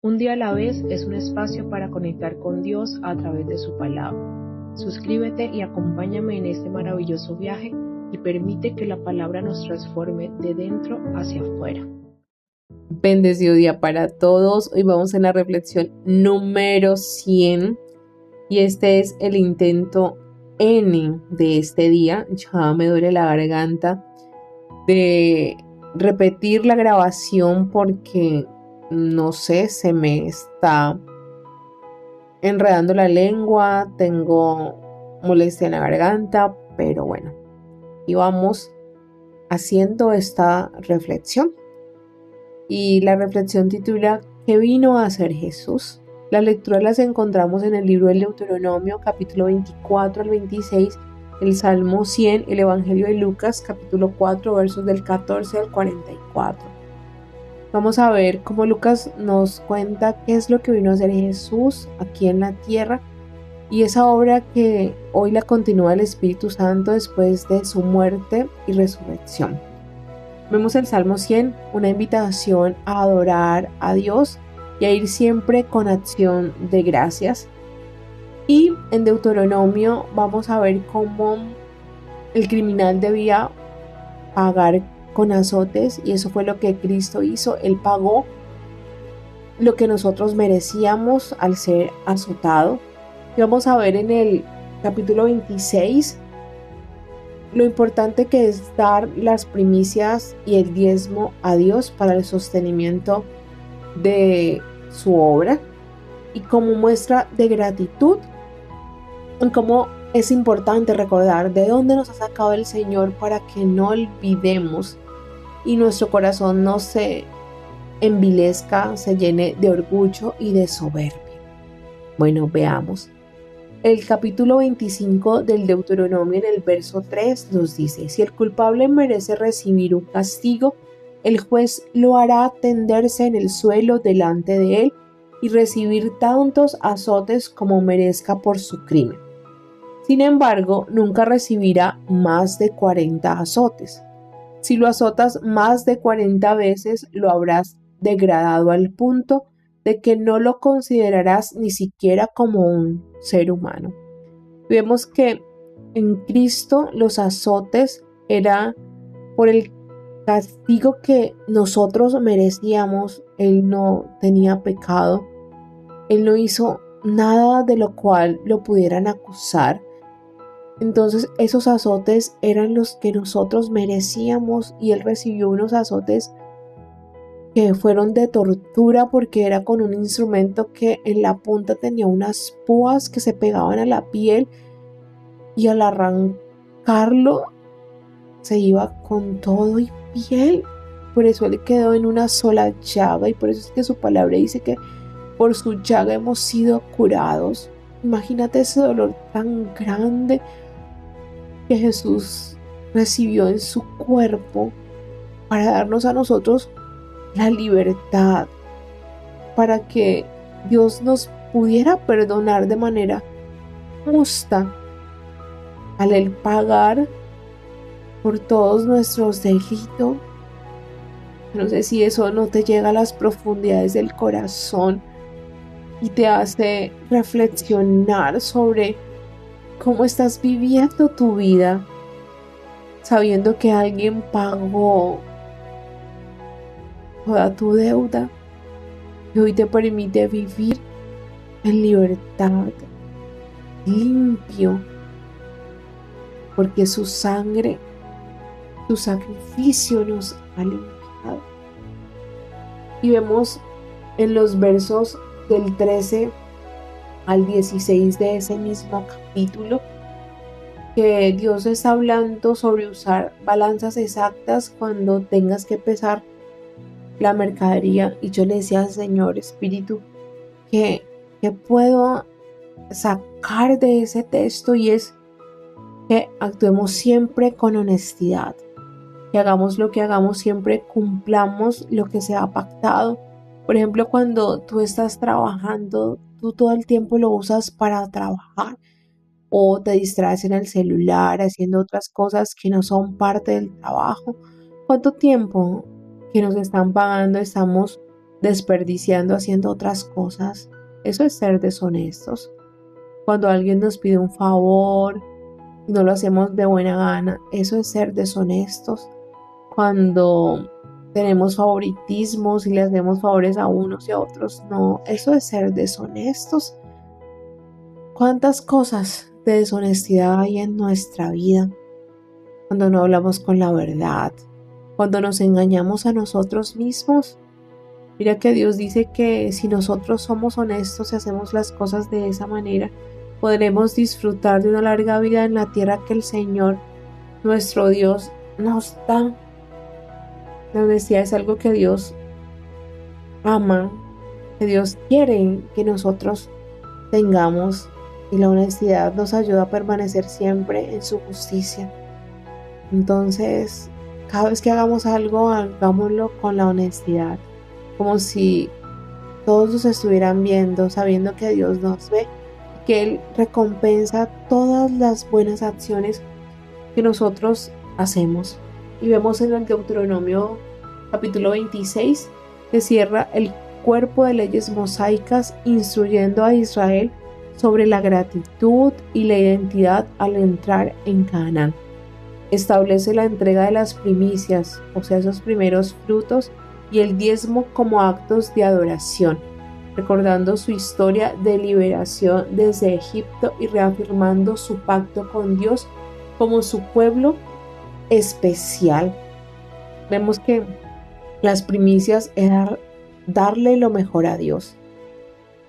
Un día a la vez es un espacio para conectar con Dios a través de su palabra. Suscríbete y acompáñame en este maravilloso viaje y permite que la palabra nos transforme de dentro hacia afuera. Bendecido día para todos. Hoy vamos en la reflexión número 100 y este es el intento N de este día. Ya me duele la garganta de repetir la grabación porque no sé, se me está enredando la lengua, tengo molestia en la garganta, pero bueno, y vamos haciendo esta reflexión. Y la reflexión titula ¿Qué vino a hacer Jesús? Las lecturas las encontramos en el libro del Deuteronomio, capítulo 24 al 26, el Salmo 100, el Evangelio de Lucas, capítulo 4, versos del 14 al 44. Vamos a ver cómo Lucas nos cuenta qué es lo que vino a hacer Jesús aquí en la tierra y esa obra que hoy la continúa el Espíritu Santo después de su muerte y resurrección. Vemos el Salmo 100, una invitación a adorar a Dios y a ir siempre con acción de gracias. Y en Deuteronomio vamos a ver cómo el criminal debía pagar con azotes y eso fue lo que Cristo hizo. Él pagó lo que nosotros merecíamos al ser azotado. Y vamos a ver en el capítulo 26 lo importante que es dar las primicias y el diezmo a Dios para el sostenimiento de su obra y como muestra de gratitud en cómo es importante recordar de dónde nos ha sacado el Señor para que no olvidemos y nuestro corazón no se envilezca, se llene de orgullo y de soberbia. Bueno, veamos. El capítulo 25 del Deuteronomio en el verso 3 nos dice: si el culpable merece recibir un castigo, el juez lo hará tenderse en el suelo delante de él y recibir tantos azotes como merezca por su crimen. Sin embargo, nunca recibirá más de 40 azotes. Si lo azotas más de 40 veces, lo habrás degradado al punto de que no lo considerarás ni siquiera como un ser humano. Vemos que en Cristo los azotes era por el castigo que nosotros merecíamos. Él no tenía pecado, Él no hizo nada de lo cual lo pudieran acusar. Entonces esos azotes eran los que nosotros merecíamos y Él recibió unos azotes que fueron de tortura porque era con un instrumento que en la punta tenía unas púas que se pegaban a la piel y al arrancarlo se iba con todo y piel. Por eso Él quedó en una sola llaga y por eso es que su palabra dice que por su llaga hemos sido curados. Imagínate ese dolor tan grande que Jesús recibió en su cuerpo para darnos a nosotros la libertad, para que Dios nos pudiera perdonar de manera justa al Él pagar por todos nuestros delitos. No sé si eso no te llega a las profundidades del corazón y te hace reflexionar sobre cómo estás viviendo tu vida, sabiendo que alguien pagó toda tu deuda y hoy te permite vivir en libertad, limpio, porque su sangre, su sacrificio nos ha limpiado. Y vemos en los versos del 13 al 16 de ese mismo capítulo que Dios está hablando sobre usar balanzas exactas cuando tengas que pesar la mercadería. Y yo le decía al Señor Espíritu que puedo sacar de ese texto, y es que actuemos siempre con honestidad, que hagamos lo que hagamos, siempre cumplamos lo que se ha pactado. Por ejemplo, cuando tú estás trabajando, tú todo el tiempo lo usas para trabajar o te distraes en el celular haciendo otras cosas que no son parte del trabajo. ¿Cuánto tiempo que nos están pagando estamos desperdiciando haciendo otras cosas. Eso es ser deshonestos. Cuando alguien nos pide un favor y no lo hacemos de buena gana, eso es ser deshonestos. Cuando tenemos favoritismos y le hacemos favores a unos y a otros, no, eso es ser deshonestos. ¿Cuántas cosas de deshonestidad hay en nuestra vida? Cuando no hablamos con la verdad, cuando nos engañamos a nosotros mismos. Mira que Dios dice que si nosotros somos honestos y hacemos las cosas de esa manera, podremos disfrutar de una larga vida en la tierra que el Señor, nuestro Dios, nos da. La honestidad es algo que Dios ama, que Dios quiere que nosotros tengamos, y la honestidad nos ayuda a permanecer siempre en su justicia. Entonces, cada vez que hagamos algo, hagámoslo con la honestidad, como si todos nos estuvieran viendo, sabiendo que Dios nos ve y que Él recompensa todas las buenas acciones que nosotros hacemos. Y vemos en el Deuteronomio capítulo 26 que cierra el cuerpo de leyes mosaicas instruyendo a Israel sobre la gratitud y la identidad al entrar en Canaán. Establece la entrega de las primicias, o sea, esos primeros frutos, y el diezmo como actos de adoración, recordando su historia de liberación desde Egipto y reafirmando su pacto con Dios como su pueblo especial. Vemos que las primicias es darle lo mejor a Dios,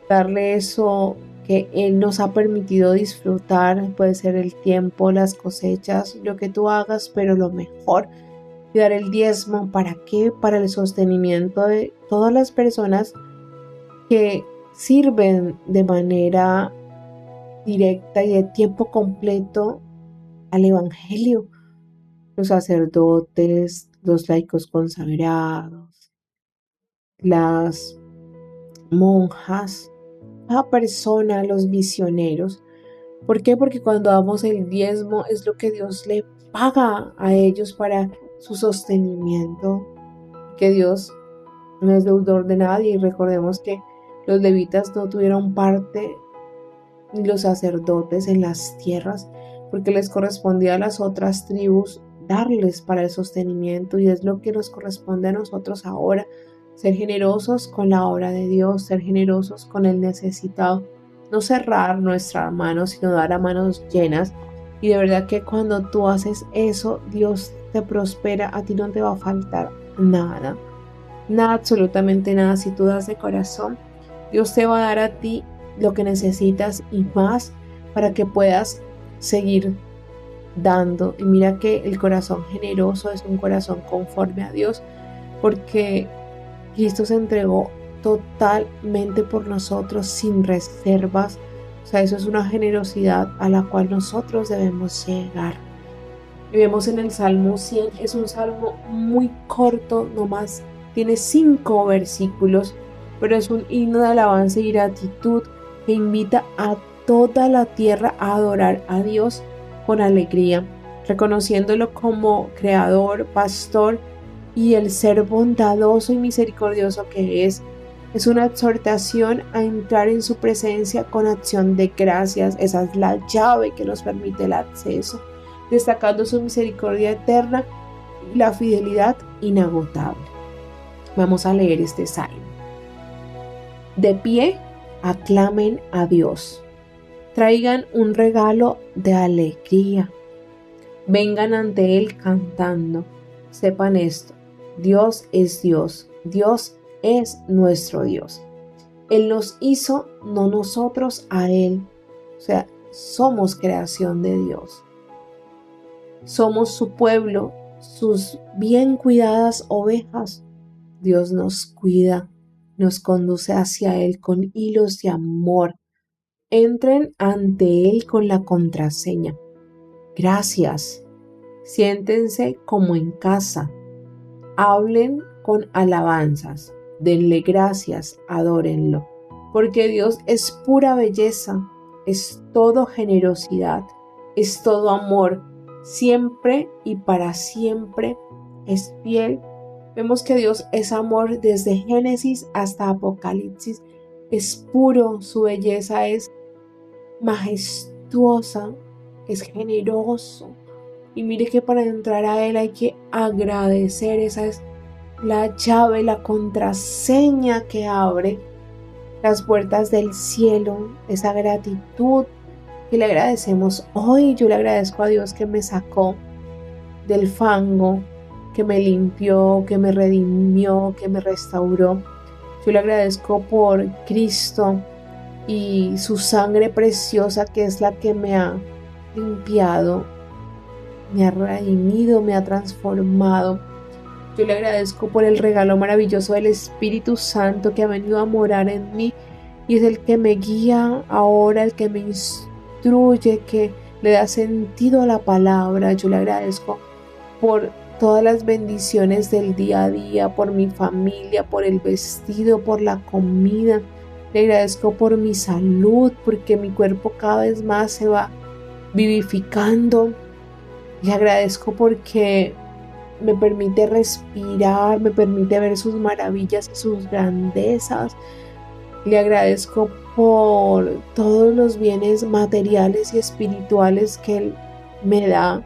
darle eso que Él nos ha permitido disfrutar, puede ser el tiempo, las cosechas, lo que tú hagas, pero lo mejor. Y dar el diezmo, ¿para qué? Para el sostenimiento de todas las personas que sirven de manera directa y de tiempo completo al Evangelio. Los sacerdotes, los laicos consagrados, las monjas, cada persona, los misioneros. ¿Por qué? Porque cuando damos el diezmo es lo que Dios le paga a ellos para su sostenimiento, que Dios no es deudor de nadie. Y recordemos que los levitas no tuvieron parte, ni los sacerdotes, en las tierras, porque les correspondía a las otras tribus darles para el sostenimiento, y es lo que nos corresponde a nosotros ahora, ser generosos con la obra de Dios, ser generosos con el necesitado, no cerrar nuestra mano, sino dar a manos llenas. Y de verdad que cuando tú haces eso, Dios te prospera, a ti no te va a faltar nada, absolutamente nada. Si tú das de corazón, Dios te va a dar a ti lo que necesitas y más para que puedas seguir dando. Y mira que el corazón generoso es un corazón conforme a Dios, porque Cristo se entregó totalmente por nosotros, sin reservas. O sea, eso es una generosidad a la cual nosotros debemos llegar. Y vemos en el Salmo 100, es un salmo muy corto, nomás tiene 5 versículos, pero es un himno de alabanza y gratitud que invita a toda la tierra a adorar a Dios con alegría, reconociéndolo como creador, pastor y el ser bondadoso y misericordioso que es. Es una exhortación a entrar en su presencia con acción de gracias. Esa es la llave que nos permite el acceso, destacando su misericordia eterna y la fidelidad inagotable. Vamos a leer este salmo. De pie, aclamen a Dios. Traigan un regalo de alegría. Vengan ante Él cantando. Sepan esto: Dios es Dios. Dios es nuestro Dios. Él nos hizo, no nosotros a Él. O sea, somos creación de Dios. Somos su pueblo, sus bien cuidadas ovejas. Dios nos cuida, nos conduce hacia Él con hilos de amor. Entren ante Él con la contraseña. Gracias. Siéntense como en casa. Hablen con alabanzas. Denle gracias, adórenlo. Porque Dios es pura belleza, es todo generosidad, es todo amor. Siempre y para siempre es fiel Vemos que Dios es amor desde Génesis hasta Apocalipsis. Es puro, su belleza es majestuosa, es generoso. Y mire que para entrar a Él hay que agradecer. Esa es la llave, la contraseña que abre las puertas del cielo. Esa gratitud que le agradecemos hoy. Yo le agradezco a Dios que me sacó del fango, que me limpió, que me redimió, que me restauró. Yo le agradezco por Cristo y su sangre preciosa, que es la que me ha limpiado, me ha redimido, me ha transformado. Yo le agradezco por el regalo maravilloso del Espíritu Santo que ha venido a morar en mí y es el que me guía ahora, el que me instruye, que le da sentido a la palabra. Yo le agradezco por todas las bendiciones del día a día, por mi familia, por el vestido, por la comida. Le agradezco por mi salud, porque mi cuerpo cada vez más se va vivificando. Le agradezco porque me permite respirar, me permite ver sus maravillas y sus grandezas. Le agradezco por todos los bienes materiales y espirituales que Él me da.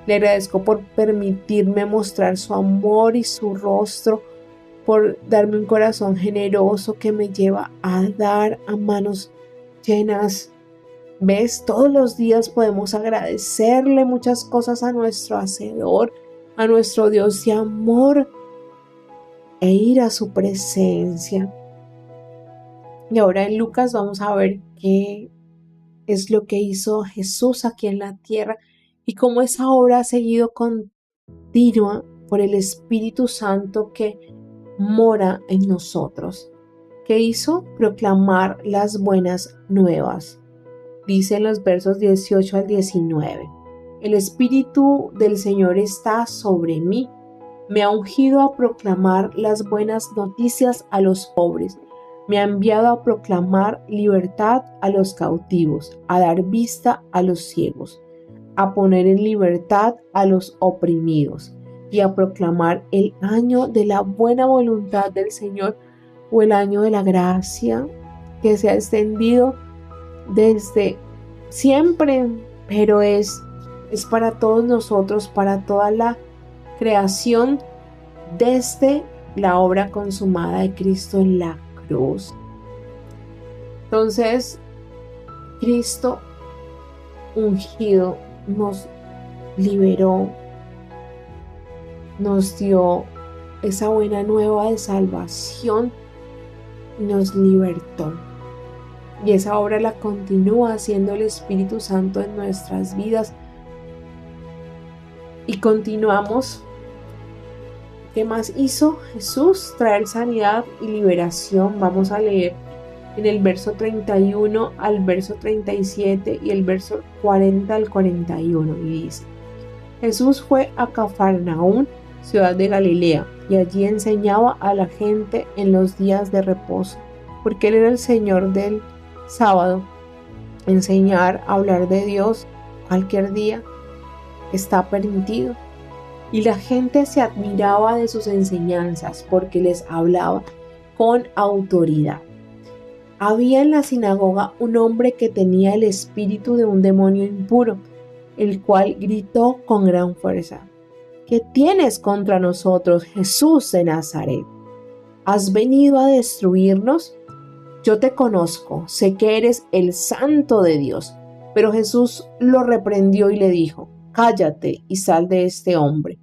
Le agradezco por permitirme mostrar su amor y su rostro, por darme un corazón generoso que me lleva a dar a manos llenas. ¿Ves? Todos los días podemos agradecerle muchas cosas a nuestro Hacedor, a nuestro Dios de amor, e ir a su presencia. Y ahora en Lucas vamos a ver qué es lo que hizo Jesús aquí en la tierra y cómo esa obra ha seguido continua por el Espíritu Santo que mora en nosotros. ¿Qué hizo? Proclamar las buenas nuevas. Dice en los versos 18 al 19. El Espíritu del Señor está sobre mí. Me ha ungido a proclamar las buenas noticias a los pobres. Me ha enviado a proclamar libertad a los cautivos, a dar vista a los ciegos, a poner en libertad a los oprimidos y a proclamar el año de la buena voluntad del Señor, o el año de la gracia que se ha extendido desde siempre, pero es para todos nosotros, para toda la creación, desde la obra consumada de Cristo en la cruz. Entonces, Cristo ungido nos liberó, nos dio esa buena nueva de salvación, nos libertó. Y esa obra la continúa haciendo el Espíritu Santo en nuestras vidas. Y continuamos. ¿Qué más hizo Jesús? Traer sanidad y liberación. Vamos a leer en el verso 31 al verso 37 y el verso 40 al 41. Y dice: Jesús fue a Cafarnaún, ciudad de Galilea, y allí enseñaba a la gente en los días de reposo, porque Él era el Señor del sábado. Enseñar, hablar de Dios cualquier día está permitido. Y la gente se admiraba de sus enseñanzas porque les hablaba con autoridad. Había en la sinagoga un hombre que tenía el espíritu de un demonio impuro, el cual gritó con gran fuerza: ¿Qué tienes contra nosotros, Jesús de Nazaret? ¿Has venido a destruirnos? Yo te conozco, sé que eres el Santo de Dios. Pero Jesús lo reprendió y le dijo: Cállate y sal de este hombre.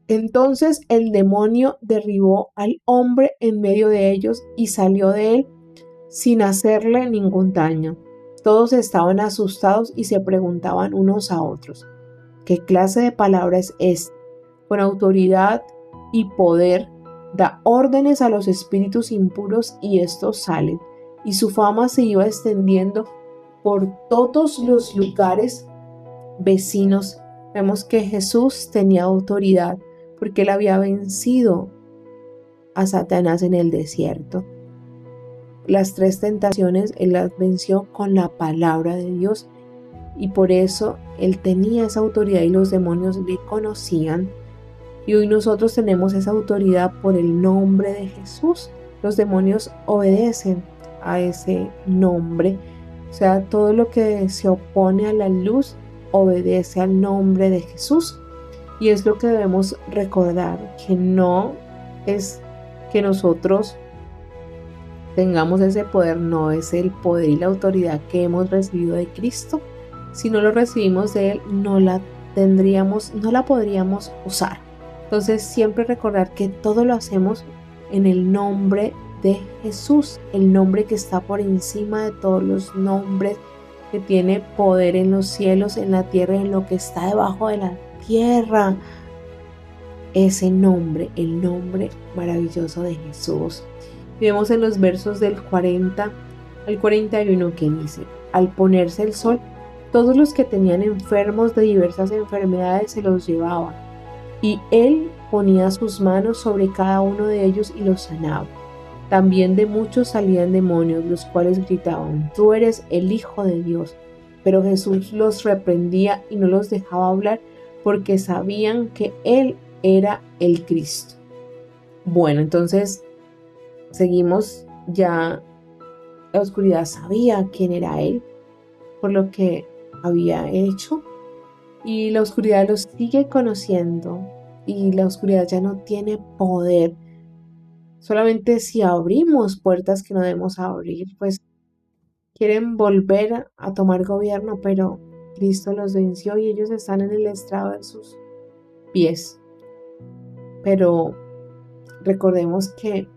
Entonces el demonio derribó al hombre en medio de ellos y salió de él sin hacerle ningún daño. Todos estaban asustados y se preguntaban unos a otros: ¿qué clase de palabra es esta? Con autoridad y poder da órdenes a los espíritus impuros y estos salen. Y su fama se iba extendiendo por todos los lugares vecinos. Vemos que Jesús tenía autoridad porque Él había vencido a Satanás en el desierto. Las 3 tentaciones Él las venció con la palabra de Dios y por eso Él tenía esa autoridad y los demonios le conocían Y hoy nosotros tenemos esa autoridad por el nombre de Jesús. Los demonios obedecen a ese nombre. O sea, todo lo que se opone a la luz obedece al nombre de Jesús. Y es lo que debemos recordar, que no es que nosotros tengamos ese poder, no es el poder y la autoridad que hemos recibido de Cristo. Si no lo recibimos de Él, no la podríamos usar. Entonces siempre recordar que todo lo hacemos en el nombre de Jesús, el nombre que está por encima de todos los nombres, que tiene poder en los cielos, en la tierra y en lo que está debajo de la tierra. Ese nombre, el nombre maravilloso de Jesús. Y vemos en los versos del 40 al 41 que dice: al ponerse el sol, todos los que tenían enfermos de diversas enfermedades se los llevaban, y él ponía sus manos sobre cada uno de ellos y los sanaba. También de muchos salían demonios, los cuales gritaban: tú eres el Hijo de Dios. Pero Jesús los reprendía y no los dejaba hablar, porque sabían que él era el Cristo. Bueno, entonces seguimos. Ya la oscuridad sabía quién era él, por lo que había hecho, y la oscuridad los sigue conociendo, y la oscuridad ya no tiene poder. Solamente si abrimos puertas que no debemos abrir, pues quieren volver a tomar gobierno, pero Cristo los venció y ellos están en el estrado de sus pies. Pero recordemos que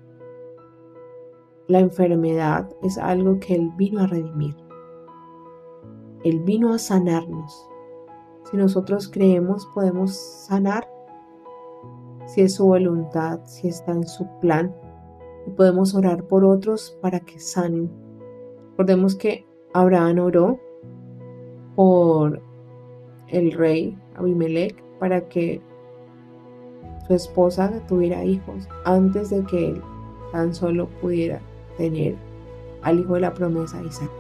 la enfermedad es algo que Él vino a redimir. Él vino a sanarnos. Si nosotros creemos, podemos sanar. Si es su voluntad, si está en su plan. Y podemos orar por otros para que sanen. Recordemos que Abraham oró por el rey Abimelech para que su esposa tuviera hijos antes de que él tan solo pudiera tener al hijo de la promesa, Isaac.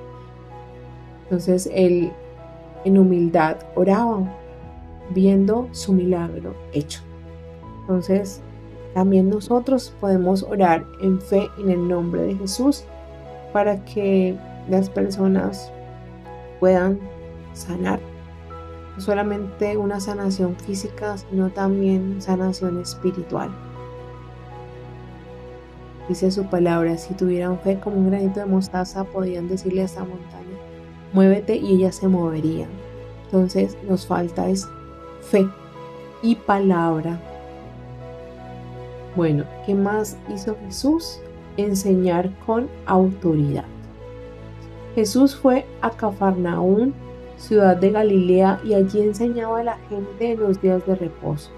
Entonces él en humildad oraba viendo su milagro hecho. Entonces también nosotros podemos orar en fe en el nombre de Jesús para que las personas puedan sanar. No solamente una sanación física, sino también sanación espiritual. Dice su palabra: si tuvieran fe como un granito de mostaza, podían decirle a esta montaña: muévete, y ella se movería. Entonces nos falta es fe y palabra. Bueno, ¿qué más hizo Jesús? Enseñar con autoridad. Jesús fue a Cafarnaún, ciudad de Galilea, y allí enseñaba a la gente en los días de reposo.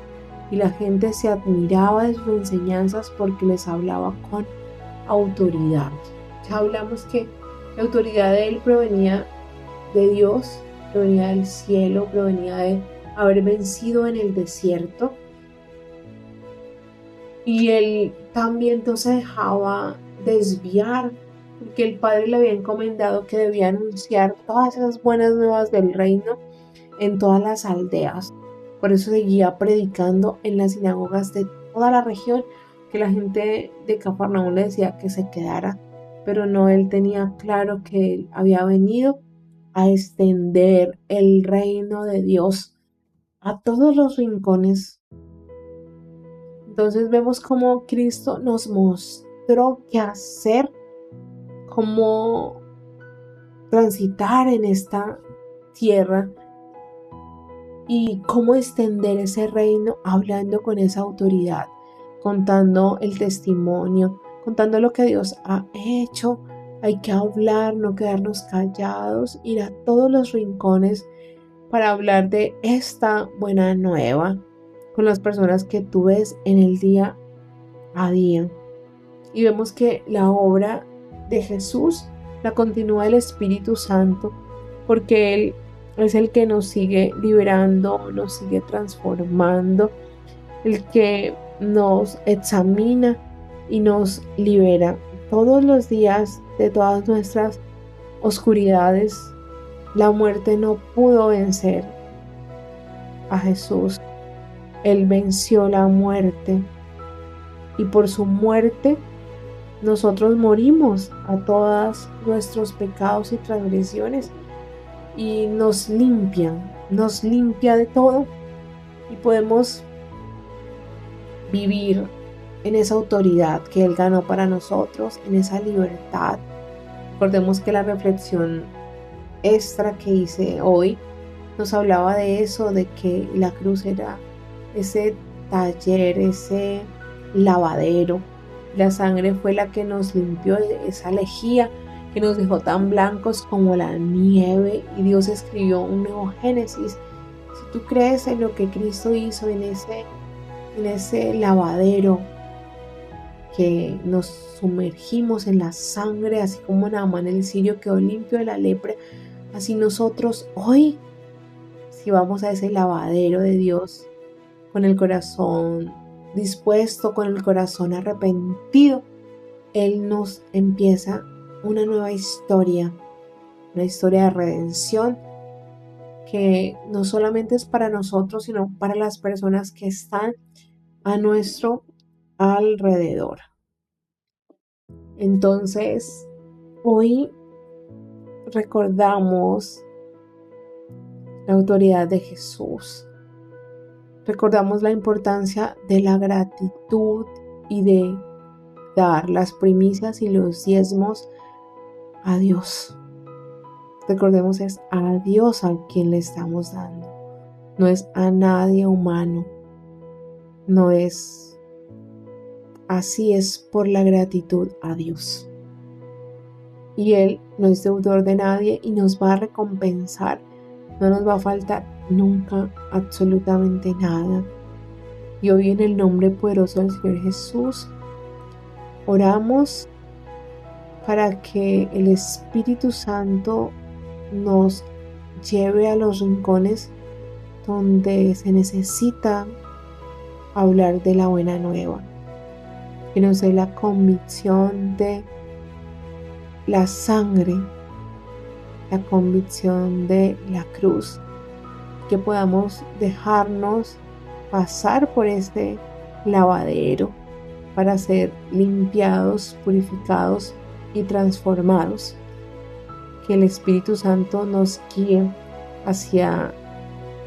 Y la gente se admiraba de sus enseñanzas porque les hablaba con autoridad. Ya hablamos que la autoridad de él provenía de Dios, provenía del cielo, provenía de haber vencido en el desierto. Y él también no se dejaba desviar, porque el Padre le había encomendado que debía anunciar todas esas buenas nuevas del reino en todas las aldeas. Por eso seguía predicando en las sinagogas de toda la región, que la gente de Cafarnaún le decía que se quedara, pero no, él tenía claro que él había venido a extender el reino de Dios a todos los rincones. Entonces vemos cómo Cristo nos mostró qué hacer, cómo transitar en esta tierra y cómo extender ese reino hablando con esa autoridad, contando el testimonio, contando lo que Dios ha hecho. Hay que hablar, no quedarnos callados, ir a todos los rincones para hablar de esta buena nueva con las personas que tú ves en el día a día. Y vemos que la obra de Jesús la continúa el Espíritu Santo, porque Él es el que nos sigue liberando, nos sigue transformando, el que nos examina y nos libera todos los días de todas nuestras oscuridades. La muerte no pudo vencer a Jesús. Él venció la muerte y por su muerte nosotros morimos a todos nuestros pecados y transgresiones y nos limpia de todo y podemos vivir en esa autoridad que Él ganó para nosotros, en esa libertad. Recordemos que la reflexión extra que hice hoy nos hablaba de eso, de que la cruz era ese taller, ese lavadero. La sangre fue la que nos limpió de esa lejía que nos dejó tan blancos como la nieve y Dios escribió un nuevo Génesis. Si tú crees en lo que Cristo hizo en ese lavadero, que nos sumergimos en la sangre, así como Naamán el sirio quedó limpio de la lepra, así nosotros hoy, si vamos a ese lavadero de Dios con el corazón dispuesto, con el corazón arrepentido, Él nos empieza una nueva historia, una historia de redención que no solamente es para nosotros, sino para las personas que están a nuestro alrededor. Entonces, hoy recordamos la autoridad de Jesús. Recordamos la importancia de la gratitud y de dar las primicias y los diezmos a Dios. Recordemos, es a Dios a quien le estamos dando. No es a nadie humano. No es así, es por la gratitud a Dios. Y Él no es deudor de nadie y nos va a recompensar. No nos va a faltar nunca absolutamente nada. Y hoy en el nombre poderoso del Señor Jesús, oramos para que el Espíritu Santo nos lleve a los rincones donde se necesita hablar de la buena nueva, que nos dé la convicción de la sangre, la convicción de la cruz, que podamos dejarnos pasar por este lavadero para ser limpiados, purificados y transformados. Que el Espíritu Santo nos guíe hacia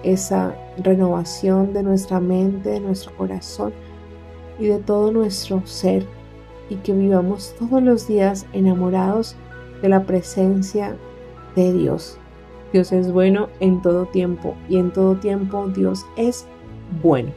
esa renovación de nuestra mente, de nuestro corazón y de todo nuestro ser, y que vivamos todos los días enamorados de la presencia de Dios. Dios es bueno en todo tiempo y en todo tiempo Dios es bueno.